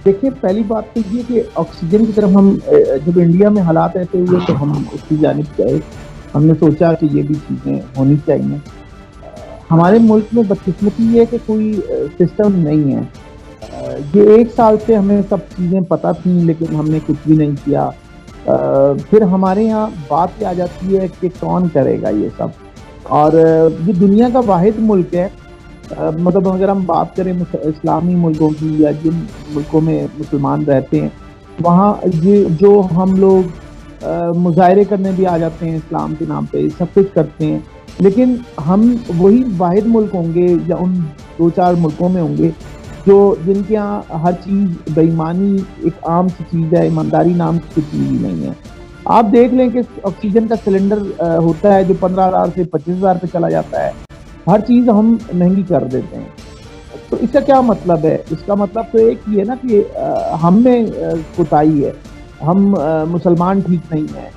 देखिए, पहली बात तो ये कि ऑक्सीजन की तरफ हम जब इंडिया में हालात ऐसे हुए तो हम उसकी जानिब गए। हमने सोचा कि ये भी चीज़ें होनी चाहिए। हमारे मुल्क में बदकिस्मती ये है कि कोई सिस्टम नहीं है। ये 1 साल से हमें सब चीज़ें पता थी लेकिन हमने कुछ भी नहीं किया। फिर हमारे यहाँ बात ये आ जाती है कि कौन करेगा ये सब। और ये दुनिया का वाहिद मुल्क है। मतलब अगर हम बात करें इस्लामी मुल्कों की या जिन मुल्कों में मुसलमान रहते हैं, वहाँ ये जो हम लोग मुजाहरे करने भी आ जाते हैं इस्लाम के नाम पे, सब कुछ करते हैं, लेकिन हम वही वाहिद मुल्क होंगे या उन 2-4 मुल्कों में होंगे जो जिनके यहाँ हर चीज़ बेईमानी एक आम सी चीज़ है, ईमानदारी नाम की कोई चीज़ ही नहीं है। आप देख लें कि ऑक्सीजन का सिलेंडर होता है जो 15,000 से 25,000 पे चला जाता है। हर चीज़ हम महंगी कर देते हैं। तो इसका क्या मतलब है? इसका मतलब तो एक ही है ना कि हम में कोताही है। हम मुसलमान ठीक नहीं हैं,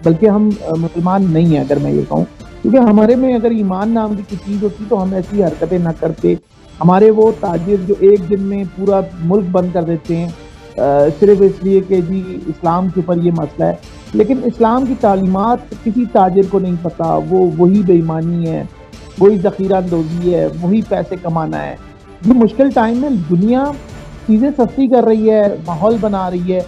बल्कि हम मुसलमान नहीं हैं अगर मैं ये कहूँ। क्योंकि हमारे में अगर ईमान नाम की कोई चीज़ होती तो हम ऐसी हरकतें ना करते। हमारे वो ताजिर जो एक दिन में पूरा मुल्क बंद कर देते हैं सिर्फ इसलिए कि जी इस्लाम के ऊपर ये मसला है। लेकिन इस्लाम की तालीमात किसी ताजिर को नहीं पता, वो वही बेईमानी है, वही ज़ख़ीरा अंदोज़ी है, वही पैसे कमाना है। ये मुश्किल टाइम में दुनिया चीज़ें सस्ती कर रही है, माहौल बना रही है,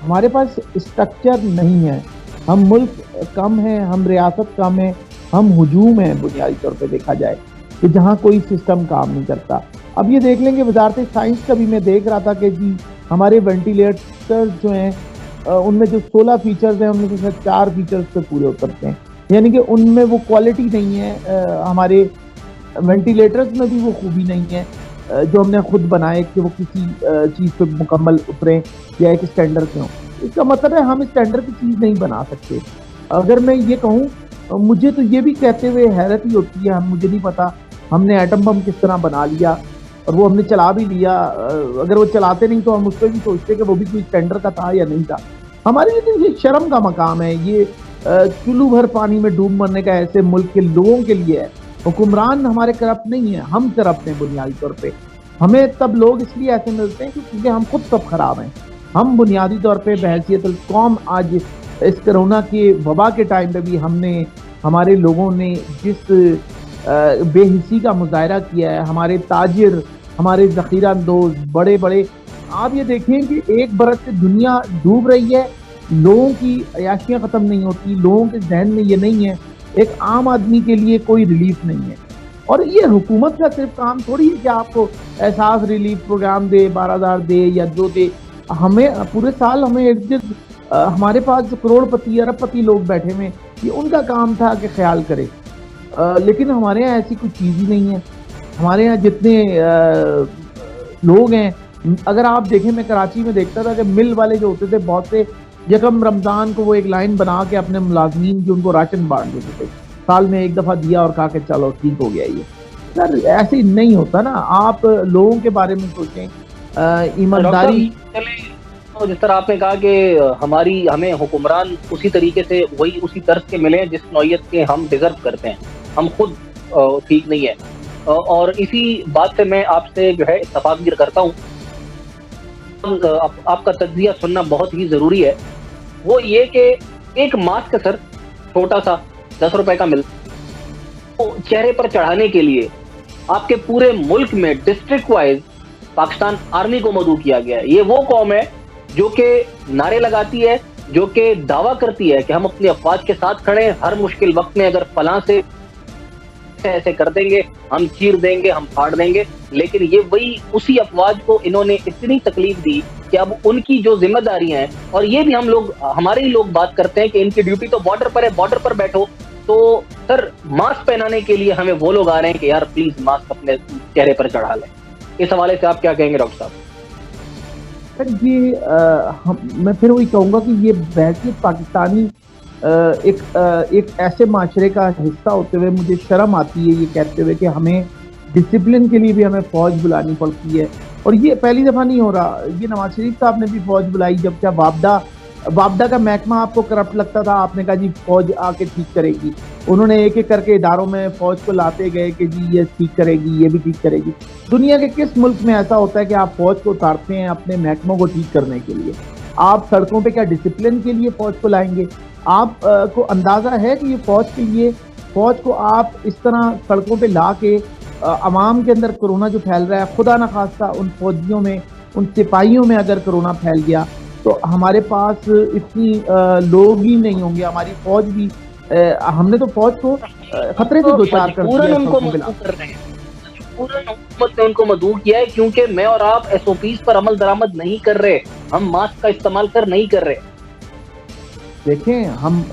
हमारे पास स्ट्रक्चर नहीं है। हम मुल्क कम हैं, हम रियासत कम है, हम हुजूम हैं बुनियादी तौर पे देखा जाए कि जहाँ कोई सिस्टम काम नहीं करता। अब ये देख लेंगे वजारत साइंस का भी मैं देख रहा था कि जी हमारे वेंटिलेटर जो हैं उनमें जो 16 फीचर्स हैं उनमें से 4 फीचर्स पे पूरे उतरते हैं, यानी कि उनमें वो क्वालिटी नहीं है। हमारे वेंटिलेटर्स में भी वो खूबी नहीं है जो हमने खुद बनाए कि वो किसी चीज़ पे मुकम्मल उतरें या एक स्टैंडर्ड पे हों। इसका मतलब है हम स्टैंडर्ड की चीज़ नहीं बना सकते। अगर मैं ये कहूँ, मुझे तो ये भी कहते हुए हैरत ही होती है, हम मुझे नहीं पता हमने एटम बम किस तरह बना लिया और वो हमने चला भी लिया। अगर वो चलाते नहीं तो हम उस पर भी सोचते कि वो भी कोई स्टैंडर्ड का था या नहीं था। हमारे लिए तो ये शर्म का मकाम है। ये चुल्लू भर पानी में डूब मरने का ऐसे मुल्क के लोगों के लिए है। हुक्मरान हमारे करप्ट नहीं है, हम करप्ट हैं बुनियादी तौर पे। हमें तब लोग इसलिए ऐसे मिलते हैं क्योंकि हम खुद सब खराब हैं। हम बुनियादी तौर पे बहैसियत कौम आज इस कोरोना के वबा के टाइम पे भी हमने हमारे लोगों ने जिस बेहिसी का मुजाहरा किया है, हमारे ताजिर, हमारे ज़ख़ीरा अंदोज़ बड़े बड़े, आप ये देखें कि एक बरस से दुनिया डूब रही है, लोगों की अयाशियाँ ख़त्म नहीं होती, लोगों के जहन में ये नहीं है, एक आम आदमी के लिए कोई रिलीफ नहीं है। और ये हुकूमत का सिर्फ काम थोड़ी है कि आपको एहसास रिलीफ प्रोग्राम दे, 12,000 दे या जो दे। हमें पूरे साल हमें इर्द गिर्द हमारे पास जो करोड़पति अरबपति लोग बैठे हुए, ये उनका काम था कि ख्याल करे। लेकिन हमारे यहाँ ऐसी कोई चीज़ ही नहीं है। हमारे यहाँ जितने लोग हैं, अगर आप देखें, मैं कराची में देखता था कि मिल वाले जो होते थे बहुत से, यकम रमज़ान को वो एक लाइन बना के अपने मुलाजमीन की उनको राशन बांट देते थे। साल में एक दफ़ा दिया और कहा कि चलो ठीक हो गया ये। सर ऐसे नहीं होता ना, आप लोगों के बारे में सोचें, ईमानदारी। तो जिस तरह आपने कहा कि हमें हुक्मरान उसी तरीके से वही उसी तर्ज के मिले जिस नौयत के हम डिजर्व करते हैं, हम खुद ठीक नहीं है। और इसी बात से मैं आपसे जो है इत्तफाक भी करता हूँ। आपका तज्जिया सुनना बहुत ही ज़रूरी है। वो ये कि एक मास्क सर छोटा सा 10 रुपए का मिलता, तो चेहरे पर चढ़ाने के लिए आपके पूरे मुल्क में डिस्ट्रिक्ट वाइज पाकिस्तान आर्मी को मदऊ किया गया है। ये वो कौम है जो कि नारे लगाती है, जो कि दावा करती है कि हम अपनी अफवाज के साथ खड़े हैं, हर मुश्किल वक्त में अगर फलां से ऐसे कर देंगे, हम चीर देंगे, हम फाड़ देंगे। लेकिन ये वही उसी अफवाज को इन्होंने इतनी तकलीफ दी कि अब उनकी जो जिम्मेदारियां हैं, और ये भी हम लोग, हमारे ही लोग बात करते हैं कि इनकी ड्यूटी तो बॉर्डर पर है, बॉर्डर पर बैठो। तो सर मास्क पहनाने के लिए हमें वो लोग आ रहे हैं कि यार प्लीज मास्क अपने चेहरे पर चढ़ा लें। इस हवाले से आप क्या कहेंगे डॉक्टर साहब? सर ये मैं फिर वही कहूँगा कि ये बहसीत पाकिस्तानी एक ऐसे माशरे का हिस्सा होते हुए मुझे शर्म आती है ये कहते हुए कि हमें डिसिप्लिन के लिए भी हमें फ़ौज बुलानी पड़ती है। और ये पहली दफ़ा नहीं हो रहा, ये नवाज शरीफ साहब ने भी फ़ौज बुलाई जब क्या वापदा वापडा का महकमा आपको करप्ट लगता था, आपने कहा जी फौज आके ठीक करेगी। उन्होंने एक एक करके इदारों में फौज को लाते गए कि जी ये ठीक करेगी, ये भी ठीक करेगी। दुनिया के किस मुल्क में ऐसा होता है कि आप फौज को उतारते हैं अपने महकमों को ठीक करने के लिए? आप सड़कों पे क्या डिसिप्लिन के लिए फौज को लाएंगे? आप को अंदाजा है कि ये फौज के लिए, फौज को आप इस तरह सड़कों पे ला के अवाम के अंदर कोरोना जो फैल रहा है, खुदा न खास्ता उन फौजियों में, उन सिपाहियों में अगर कोरोना फैल गया तो हमारे पास इतनी लोग ही नहीं होंगे, हमारी फौज भी हमने तो फौज को खतरे से दो चार कर दिया। उनको मजबूर कर रहे हैं, पूरा हुकूमत ने उनको मजबूर किया है, क्योंकि मैं और आप एसओपीज पर अमल दरामद नहीं कर रहे, हम मास्क का इस्तेमाल कर नहीं कर रहे। देखें हम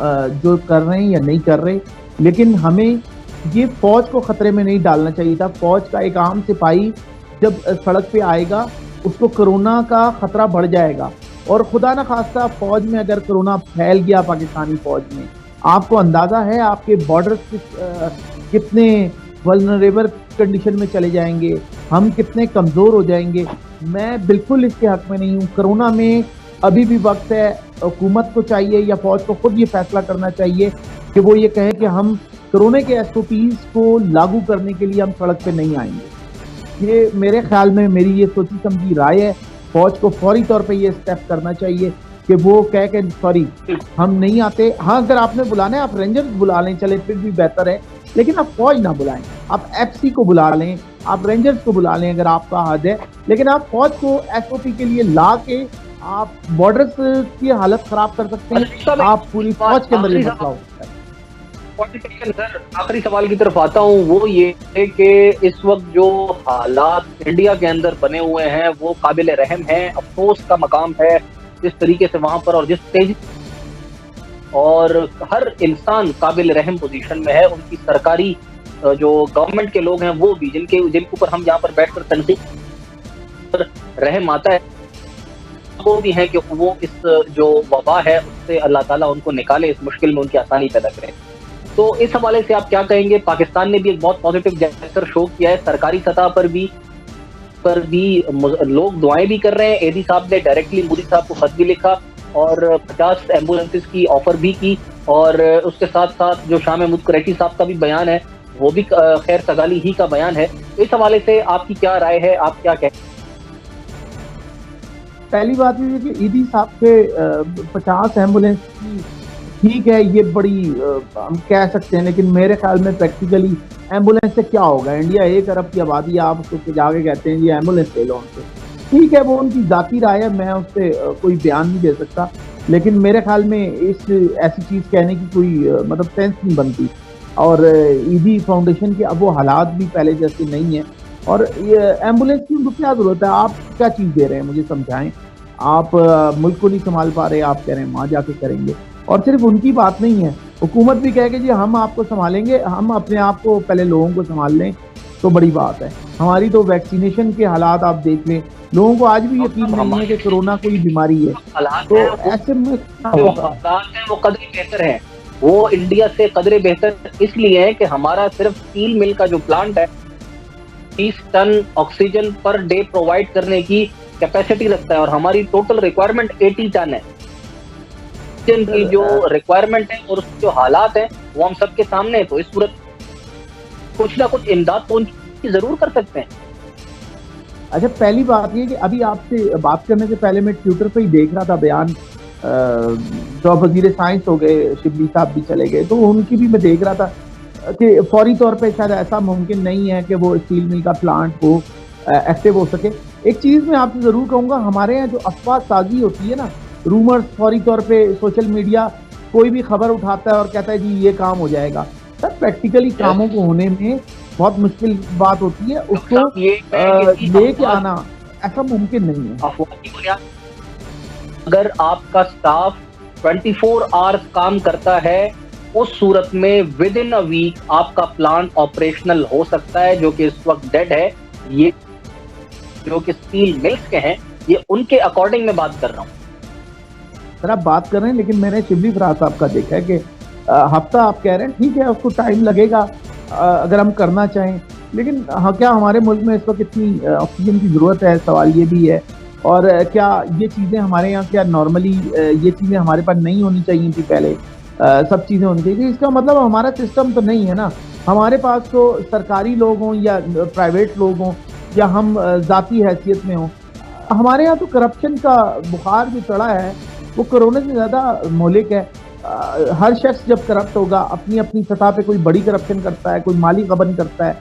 जो कर रहे हैं या नहीं कर रहे, लेकिन हमें ये फौज को खतरे में नहीं डालना चाहिए था। फौज का एक आम सिपाही जब सड़क पे आएगा उसको कोरोना का खतरा बढ़ जाएगा, और खुदा न खास्ता फौज में अगर कोरोना फैल गया पाकिस्तानी फौज में, आपको अंदाजा है आपके बॉर्डर्स कितने वल्नरेबल कंडीशन में चले जाएंगे, हम कितने कमजोर हो जाएंगे। मैं बिल्कुल इसके हक में नहीं हूँ। कोरोना में अभी भी वक्त है, हुकूमत को चाहिए या फौज को खुद ये फैसला करना चाहिए कि वो ये कहे कि हम कोरोना के एसओपीज को लागू करने के लिए हम सड़क पे नहीं आएंगे। ये मेरे ख्याल में मेरी ये सोची समझी राय है। फौज को फौरी तौर पे ये स्टेप करना चाहिए कि वो कह के सॉरी हम नहीं आते। हाँ, अगर आपने बुलाना है आप रेंजर्स बुला लें, चले फिर भी बेहतर है, लेकिन आप फौज ना बुलाएं। आप एफसी को बुला लें, आप रेंजर्स को बुला लें अगर आपका हद है, लेकिन आप फौज को एसओपी के लिए ला के आप बॉर्डर्स की हालत खराब कर सकते हैं। आप पूरी फौज के अंदर ये मसला हो सकता है। सर आखिरी सवाल की तरफ आता हूँ, वो ये है कि इस वक्त जो हालात इंडिया के अंदर बने हुए हैं वो काबिल रहम है, अफसोस का मकाम है जिस तरीके से वहां पर और जिस तेजी, और हर इंसान काबिल रहम पोजीशन में है। उनकी सरकारी जो गवर्नमेंट के लोग हैं वो भी, जिनके ऊपर हम यहाँ पर बैठकर तनकीद रहम आता है, वो भी हैं कि वो इस जो वबा है उससे अल्लाह ताला उनको निकाले, इस मुश्किल में उनकी आसानी पैदा करे। तो इस हवाले से आप क्या कहेंगे? पाकिस्तान ने भी एक बहुत पॉजिटिव जेस्चर शो किया है, सरकारी सतह पर भी लोग दुआएं भी कर रहे हैं। एडी साहब ने डायरेक्टली मोदी साहब को खत भी लिखा और 50 एम्बुलेंसेज की ऑफर भी की, और उसके साथ साथ जो शाह महमूद कुरैशी साहब का भी बयान है वो भी खैर सगाली ही का बयान है। इस हवाले से आपकी क्या राय है, आप क्या कहते हैं? पहली बात ये है कि ईदी साहब के 50 एम्बुलेंस की ठीक है, ये बड़ी हम कह सकते हैं, लेकिन मेरे ख्याल में प्रैक्टिकली एम्बुलेंस से क्या होगा? इंडिया 1 अरब की आबादी, आप उसको जाके कहते हैं ये एम्बुलेंस ले लो उनसे, ठीक है वो उनकी जाती राय है, मैं उस पर कोई बयान नहीं दे सकता, लेकिन मेरे ख्याल में ऐसी चीज़ कहने की कोई मतलब सेंस नहीं बनती। और ईदी फाउंडेशन के अब वो हालात भी पहले जैसे नहीं है, और ये एम्बुलेंस की उनको क्या ज़रूरत है? आप क्या चीज़ दे रहे हैं मुझे समझाएं। आप मुल्क को नहीं संभाल पा रहे, आप कह रहे हैं वहाँ जाके करेंगे। और सिर्फ उनकी बात नहीं है, हुकूमत भी कहे कि जी हम आपको संभालेंगे, हम अपने आप को पहले लोगों को संभाल लें, तो बड़ी बात है। हमारी तो वैक्सीनेशन के हालात आप देख लें, लोगों को आज भी यकीन नहीं है कि कोरोना कोई बीमारी है। तो ऐसे में वो कदरे बेहतर है, वो इंडिया से कदरे बेहतर इसलिए है कि हमारा सिर्फ स्टील मिल का जो प्लांट है 30 ton oxygen per day provide करने की कैपेसिटी रखता है, और हमारी टोटल रिक्वायरमेंट 80 टन है। की जो रिक्वायरमेंट है और उसके जो हालात हैं वो हम सबके सामने है, तो इस सूरत कुछ ना कुछ इमदाद तो उनकी जरूर कर सकते हैं। अच्छा, पहली बात ये कि अभी आपसे बात करने से पहले मैं ट्विटर पे ही देख रहा था बयान, जो वजीर साइंस हो गए शिबली साहब भी चले गए, तो उनकी भी मैं देख रहा था कि फौरी तौर पे शायद ऐसा मुमकिन नहीं है कि वो स्टील मिल का प्लांट हो एक्टिव हो सके। एक चीज़ मैं आपसे ज़रूर कहूँगा, हमारे यहाँ जो अफवाह साजी होती है ना, रूमर्स, फौरी तौर पे सोशल मीडिया कोई भी खबर उठाता है और कहता है जी ये काम हो जाएगा, तब प्रैक्टिकली कामों को होने में बहुत मुश्किल बात होती है, उसको लेके आना ऐसा मुमकिन नहीं है। अगर आपका स्टाफ 24 आवर्स काम करता है, उस सूरत में विद इन अ वीक आपका प्लांट ऑपरेशनल हो सकता है, जो कि इस वक्त डेड है। ये जो कि स्टील मिल्स के हैं, ये उनके अकॉर्डिंग मैं बात कर रहा हूँ। सर आप बात कर रहे हैं, लेकिन मैंने शिबली फराज साहब का देखा है कि हफ्ता आप कह रहे हैं, ठीक है उसको टाइम लगेगा अगर हम करना चाहें, लेकिन हाँ क्या हमारे मुल्क में इस वक्त इतनी ऑक्सीजन की ज़रूरत है? सवाल ये भी है। और क्या ये चीज़ें हमारे यहाँ क्या नॉर्मली ये चीज़ें हमारे पास नहीं होनी चाहिए थी पहले, सब चीज़ें होनी चाहिए थी। इसका मतलब हमारा सिस्टम तो नहीं है ना। हमारे पास तो सरकारी लोग हों या प्राइवेट लोग हों या हम ज़ाती हैसियत में हों, हमारे यहाँ तो करप्शन का बुखार जो चढ़ा है वो कोरोना से ज़्यादा मौलिक है। हर शख्स जब करप्ट होगा अपनी अपनी सतह पे, कोई बड़ी करप्शन करता है, कोई माली गबन करता है,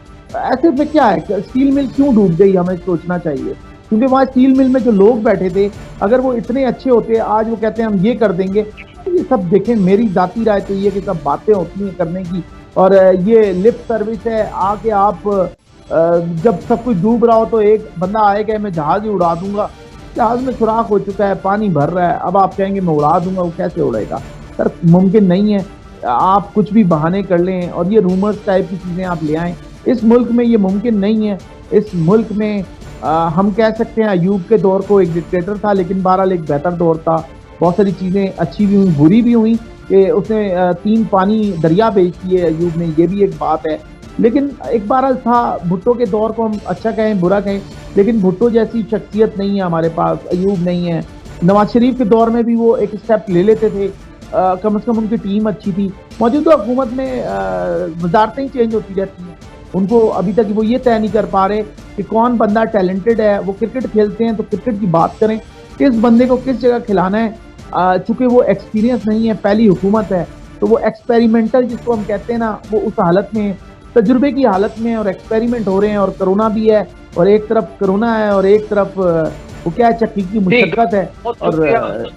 ऐसे में क्या है, स्टील मिल क्यों डूब गई हमें सोचना चाहिए। क्योंकि वहाँ स्टील मिल में जो लोग बैठे थे, अगर वो इतने अच्छे होते, आज वो कहते हैं हम ये कर देंगे, तो ये सब देखें, मेरी जाती राय तो ये कि सब बातें होती हैं करने की, और ये लिप सर्विस है। आके आप जब सब कुछ डूब रहा हो तो एक बंदा आएगा मैं जहाज ही उड़ा दूंगा, जहाज में सुराख हो चुका है, पानी भर रहा है, अब आप कहेंगे मैं उड़ा दूंगा, वो कैसे उड़ेगा सर, मुमकिन नहीं है। आप कुछ भी बहाने कर लें और ये रूमर्स टाइप की चीज़ें आप ले आएँ, इस मुल्क में ये मुमकिन नहीं है। इस मुल्क में हम कह सकते हैं अयूब के दौर को एक डिक्टेटर था, लेकिन बहरहाल एक बेहतर दौर था। बहुत सारी चीज़ें अच्छी भी हुई, बुरी भी हुई कि उसने 3 पानी दरिया बेच दिए अयूब ने, ये भी एक बात है। लेकिन एक बहरहाल था, भुट्टो के दौर को हम अच्छा कहें बुरा कहें, लेकिन भुट्टो जैसी शख्सियत नहीं है हमारे पास, अयूब नहीं है। नवाज शरीफ के दौर में भी वो एक स्टेप ले लेते थे, कम से कम उनकी टीम अच्छी थी। मौजूदा हुकूमत में वजारतें ही चेंज होती रहती हैं, उनको अभी तक वो ये तय नहीं कर पा रहे कि कौन बंदा टैलेंटेड है। वो क्रिकेट खेलते हैं तो क्रिकेट की बात करें, किस बंदे को किस जगह खिलाना है। चूंकि वो एक्सपीरियंस नहीं है, पहली हुकूमत है, तो वो एक्सपेरिमेंटल जिसको हम कहते हैं ना, वो उस हालत में, तजुर्बे की हालत में, और एक्सपेरिमेंट हो रहे हैं। और कोरोना भी है, और एक तरफ कोरोना है और एक तरफ वो क्या है, चक्की की मुशक्कत है। और